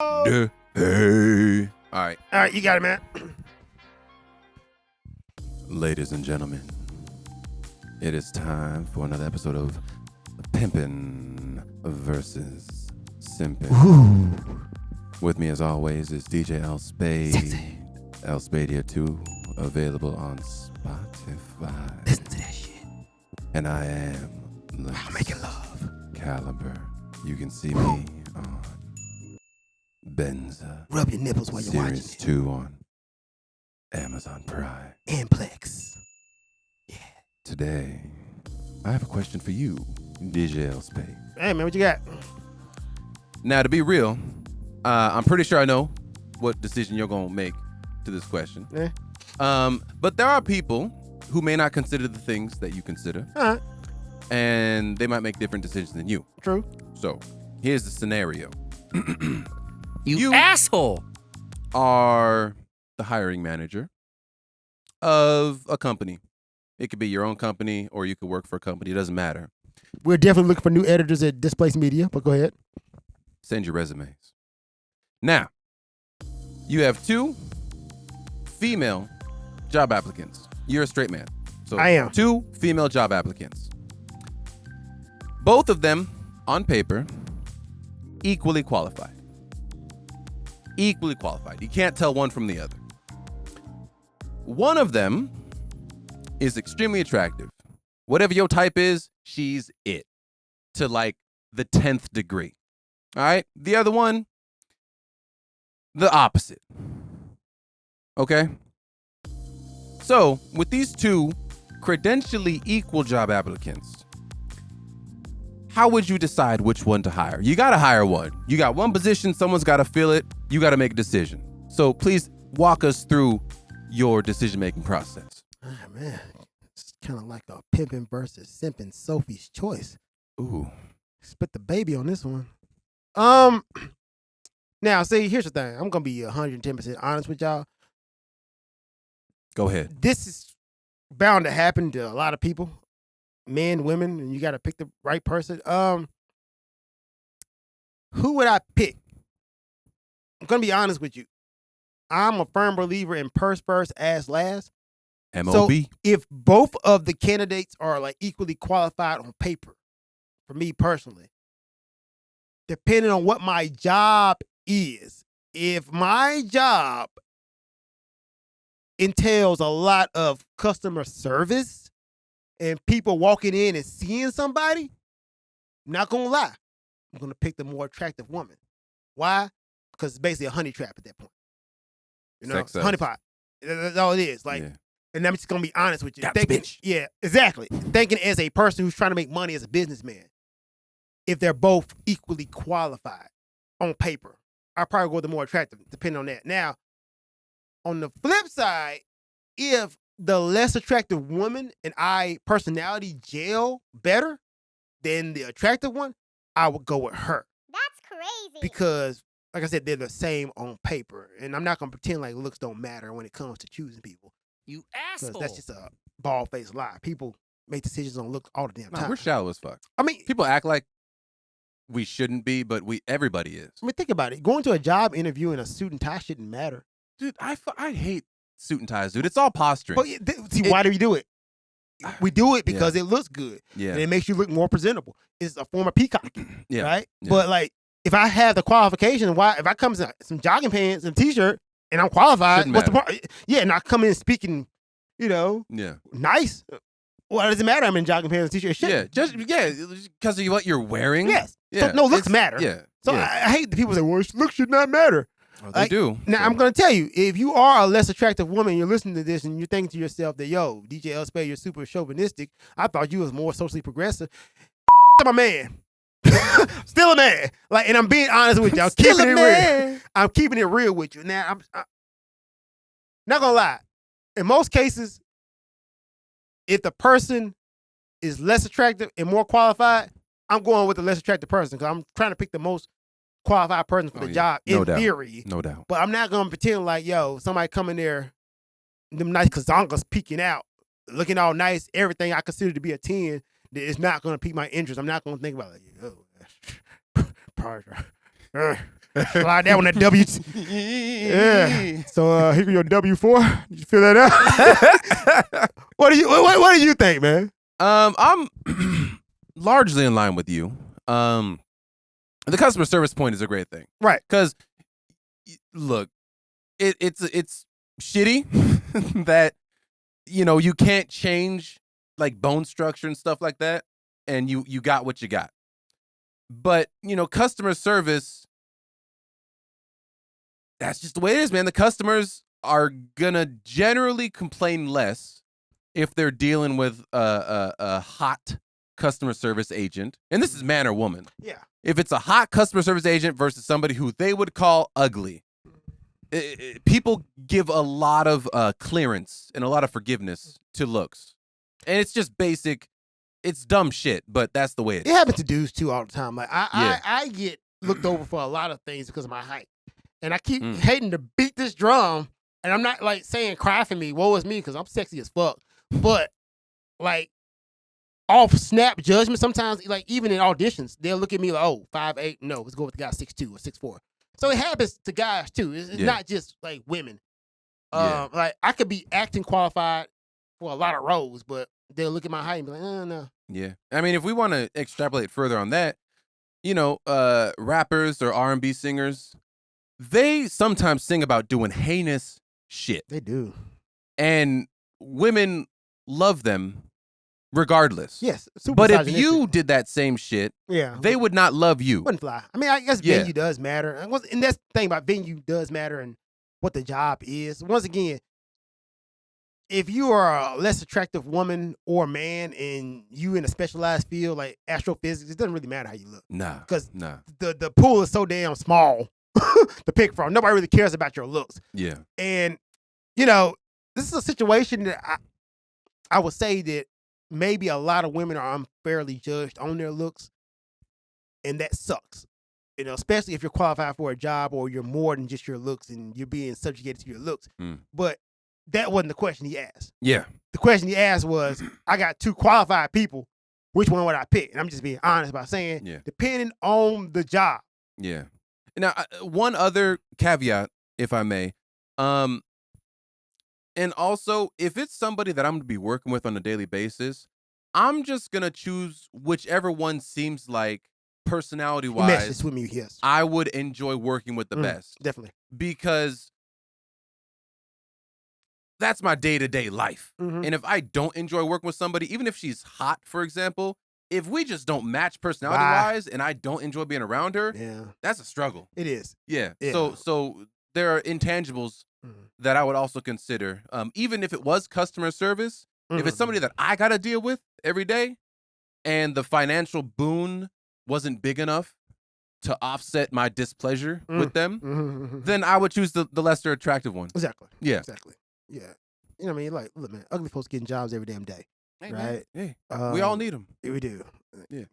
Hey. All right. All right, you got it, man. Ladies and gentlemen, it is time for another episode of Pimpin versus Simpin. Ooh. With me, as always, is DJ L Spade. Sexy. L Spadia 2, available on Spotify. Listen to that shit. And I am I'm making love. Caliber. You can see me on Benza. Rub your nipples while you're watching Series it. 2 on Amazon Prime. Amplex. Yeah. Today, I have a question for you, DJ L Spade. Hey, man, what you got? Now, to be real, I'm pretty sure I know what decision you're going to make to this question. Yeah. But there are people who may not consider the things that you consider, All right. and they might make different decisions than you. True. So, here's the scenario. You asshole. Are the hiring manager of a company. It could be your own company, or you could work for a company. It doesn't matter. We're definitely looking for new editors at Displaced Media, but go ahead. Send your resumes. Now, you have 2 female job applicants. You're a straight man. So I am. 2 female job applicants. Both of them, on paper, equally qualified. Equally qualified. You can't tell one from the other. One of them is extremely attractive. Whatever your type is, she's it. To like the 10th degree. All right? The other one, the opposite. Okay? So, with these 2 credentially equal job applicants, how would you decide which one to hire? You got to hire one. You got one position, someone's got to fill it. You got to make a decision. So, please walk us through your decision-making process. Oh, man. It's kind of like a Pimpin versus Simpin, Sophie's choice. Ooh. Split the baby on this one. Now, see, here's the thing. I'm going to be 110% honest with y'all. Go ahead. This is bound to happen to a lot of people, men, women, and you got to pick the right person. Who would I pick? I'm going to be honest with you. I'm a firm believer in purse first, ass last. M.O.B. So if both of the candidates are like equally qualified on paper, for me personally, depending on what my job is, if my job entails a lot of customer service and people walking in and seeing somebody, I'm not going to lie. I'm going to pick the more attractive woman. Why? Because it's basically a honey trap at that point. You know, Sex sells. honey pot. That's all it is. Like, Yeah. and I'm just going to be honest with you. Got the Thinking, bitch. yeah, exactly. Thinking as a person who's trying to make money as a businessman, if they're both equally qualified on paper, I'll probably go with the more attractive, depending on that. Now, on the flip side, if the less attractive woman and I personality gel better than the attractive one, I would go with her. That's crazy. Because, like I said, they're the same on paper. And I'm not going to pretend like looks don't matter when it comes to choosing people. You Because asshole. that's just a bald-faced lie. People make decisions on look all the damn Nah, time. we're shallow as fuck. I mean, People act like we shouldn't be, but everybody is. think about it. Going to a job interview in a suit and tie shouldn't matter. Dude, I hate suit and ties, dude. It's all posturing. But see, why do we do it? We do it because it looks good. Yeah. And it makes you look more presentable. It's a form of peacocking, Yeah. right? Yeah. But like, if I have the qualification, why? If I come in some jogging pants and t-shirt and I'm qualified, Shouldn't what's the matter. point? Yeah, and I come in speaking, Yeah. nice. Well, does it matter? I'm in jogging pants and t-shirt. Shit. Yeah. Just because of what you're wearing. Yes. Yeah. So, no, looks It's- matter. Yeah. So yeah. I hate the people say, well, looks should not matter. Oh, they like, do. Now, So- I'm going to tell you, if you are a less attractive woman, you're listening to this and you're thinking to yourself that, yo, DJ L Spade, you're super chauvinistic. I thought you was more socially progressive. I'm a man. Still a man. Like, and I'm being honest with you. I'm Still keeping a it real. man. I'm keeping it real with you. Now, I'm not going to lie. In most cases, if the person is less attractive and more qualified, I'm going with the less attractive person because I'm trying to pick the most qualified person for Oh, the yeah. job No in doubt. theory. No doubt. But I'm not gonna pretend like, yo, somebody come in there, them nice kazongas peeking out, looking all nice, everything I consider to be a 10, that is not gonna pique my interest. I'm not gonna think about like, oh, Slide that one at W. Yeah. So here go your W4. Did you feel that out? What do you think, man? I'm largely in line with you. The customer service point is a great thing, Right? Because look, it's shitty that you can't change like bone structure and stuff like that, and you got what you got. But customer service, that's just the way it is, man. The customers are gonna generally complain less if they're dealing with a hot customer service agent, and this is man or woman. Yeah. If it's a hot customer service agent versus somebody who they would call ugly, people give a lot of clearance and a lot of forgiveness to looks, and it's just basic. It's dumb shit, but that's the way it is. It happens to dudes too all the time. Like I get looked over for a lot of things because of my height, and I keep hating to beat this drum. And I'm not like saying cry for me, woe is me, because I'm sexy as fuck. But like off snap judgment, sometimes like even in auditions, they'll look at me like, oh, 5'8", no, let's go with the guy 6'2" or 6'4". So it happens to guys too. It's not just like women. Like I could be acting qualified for a lot of roles, but they'll look at my height and be like, oh, no. Yeah. I mean, if we want to extrapolate further on that, rappers or R&B singers, they sometimes sing about doing heinous shit. They do. And women love them regardless. Yes. But if you did that same shit, they would not love you. Wouldn't fly. I mean, I guess venue does matter. And that's the thing about venue does matter and what the job is. Once again, if you are a less attractive woman or man and you in a specialized field like astrophysics, it doesn't really matter how you look. Nah. Because the pool is so damn small to pick from. Nobody really cares about your looks. Yeah. And, this is a situation that I would say that maybe a lot of women are unfairly judged on their looks, and that sucks. Especially if you're qualified for a job or you're more than just your looks and you're being subjugated to your looks. But that wasn't the question he asked. Yeah. The question he asked was, I got two qualified people. Which one would I pick? And I'm just being honest by saying, depending on the job. Yeah. Now, one other caveat, if I may. And also, if it's somebody that I'm going to be working with on a daily basis, I'm just going to choose whichever one seems like personality-wise, with me, yes. I would enjoy working with the best. Definitely. Because that's my day-to-day life. And if I don't enjoy working with somebody, even if she's hot, for example, if we just don't match personality-wise and I don't enjoy being around her, that's a struggle. It is. Yeah. So there are intangibles that I would also consider. Even if it was customer service, if it's somebody that I got to deal with every day and the financial boon wasn't big enough to offset my displeasure with them, then I would choose the lesser attractive one. Exactly. Yeah. Exactly. Yeah. You know what I mean? Like, look, man, ugly folks getting jobs every damn day. Hey, right? Man. Hey, we all need them. We do. Yeah.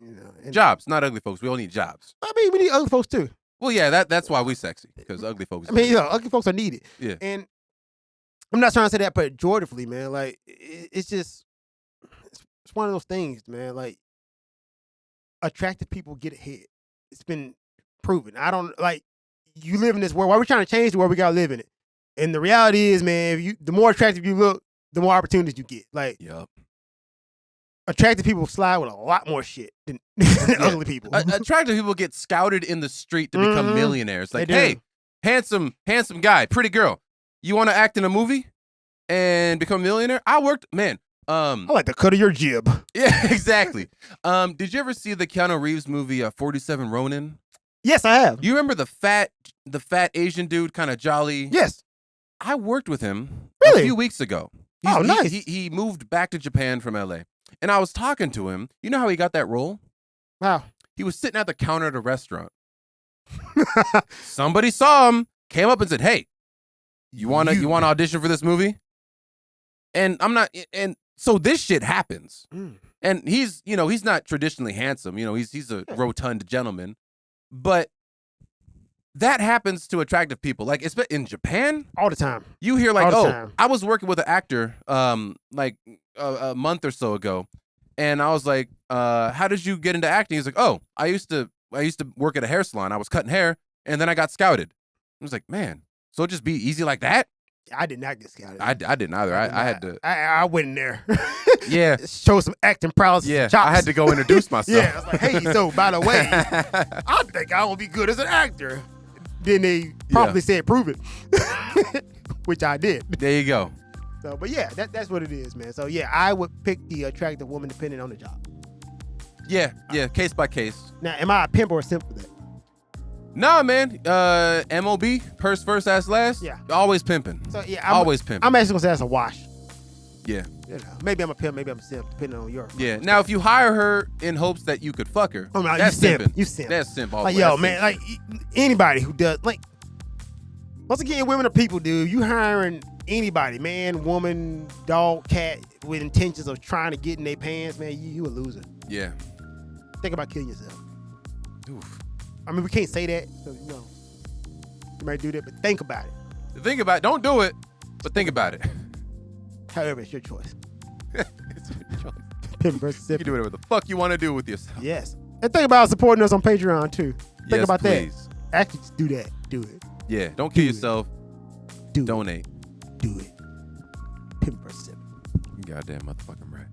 Jobs, not ugly folks. We all need jobs. I mean, we need ugly folks too. Well, yeah, that's why we sexy, because ugly folks. I mean, ugly folks are needed. Yeah. And I'm not trying to say that pejoratively, man. Like, it's just, it's one of those things, man. Like, attractive people get ahead. It's been proven. I don't, like, you live in this world. Why are we trying to change the world? We got to live in it. And the reality is, man, the more attractive you look, the more opportunities you get. Like, attractive people slide with a lot more shit than ugly people. Attractive people get scouted in the street to become millionaires. Like, hey, handsome guy, pretty girl, you want to act in a movie and become a millionaire? I like the cut of your jib. Yeah, exactly. Did you ever see the Keanu Reeves movie 47 Ronin? Yes, I have. You remember the fat Asian dude, kind of jolly? Yes. I worked with him a few weeks ago. Nice. He moved back to Japan from LA. And I was talking to him. You know how he got that role? Wow. He was sitting at the counter at a restaurant. Somebody saw him, came up and said, "Hey, you want to audition for this movie?" And so this shit happens. And he's not traditionally handsome. He's a rotund gentleman. But that happens to attractive people. Like, in Japan, all the time. You hear like, "Oh, I was working with an actor like a month or so ago." And I was like, "How did you get into acting?" He's like, "Oh, I used to work at a hair salon. I was cutting hair, And then I got scouted. I was like, man, so it'll just be easy like that? I did not get scouted. I didn't either. I had to. I went in there. Yeah. Show some acting prowess. Yeah. Chops. I had to go introduce myself. Yeah. I was like, hey, so by the way, I think I will be good as an actor. Then they probably said, prove it, which I did. There you go. So, but yeah, that's what it is, man. So yeah, I would pick the attractive woman depending on the job. Yeah. Case by case. Now, am I a pimp or a simp for that? Nah, man. MOB, purse first, ass last. Yeah. Always pimping. So yeah, Always pimping. I'm actually gonna say that's a wash. Yeah. You know, maybe I'm a pimp, maybe I'm a simp, depending on your. Yeah. Now, if you hire her in hopes that you could fuck her, Oh, no, that's you simp. simping. You simp. That's simp. All Like the way. yo, That's man, simp. like anybody who does like. Once again, women are people, dude. You hiring anybody, man, woman, dog, cat, with intentions of trying to get in their pants, man, you a loser. Yeah. Think about killing yourself. Oof. I mean, we can't say that, because, you know, you might do that, but think about it. Think about it. Don't do it, but think about it. However, it's your choice. It's your choice. Pimp versus You simp. can do whatever the fuck you want to do with yourself. Yes. And think about supporting us on Patreon, too. Think Yes, about please. that. Actually, just do that. Do it. Yeah. Don't kill Do it. yourself. Do Donate. it. Do it. Pimp versus simp. You goddamn motherfucking right.